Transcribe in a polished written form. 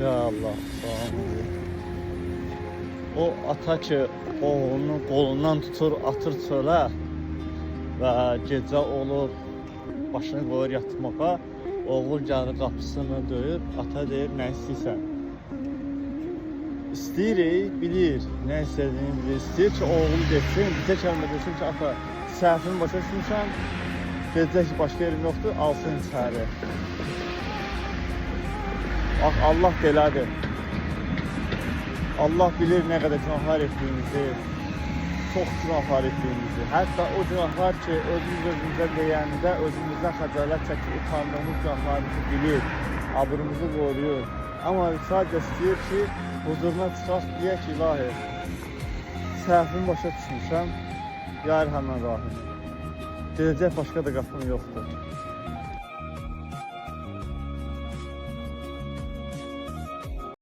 Ya Allah, Allah'ım. O ata ki oğlunun qolundan tutur, atır çölə və gecə olur, başını qoyur yatmağa. Oğul gəlir qapısını döyür, ata deyir, nə istəyirsən? İstəyirik, bilir, nə istədiyini bilir. İstəyir ki, oğul geçsin, bizə kəlmə desin ki, ata, səhvini başa düşmüşəm, gedəcək ki, başqa yerim yoxdur, alsın içəri. Allah belədir. Allah bilir nə qədər günahlar etdiyimizi, çox günahlar etdiyimizi. Hətta o günahlar ki, özümüzə deyəndə, özümüzdən xəcalət çəkib utandığımız günahlarımızı bilir, abrımızı qoruyur. Amma sadəcə istəyir ki, huzuruna çıxaq, deyək ki, ilahi, səhvimi başa düşmüşəm, yar həmən rahim. Gedəcək başqa da qapım yoxdur.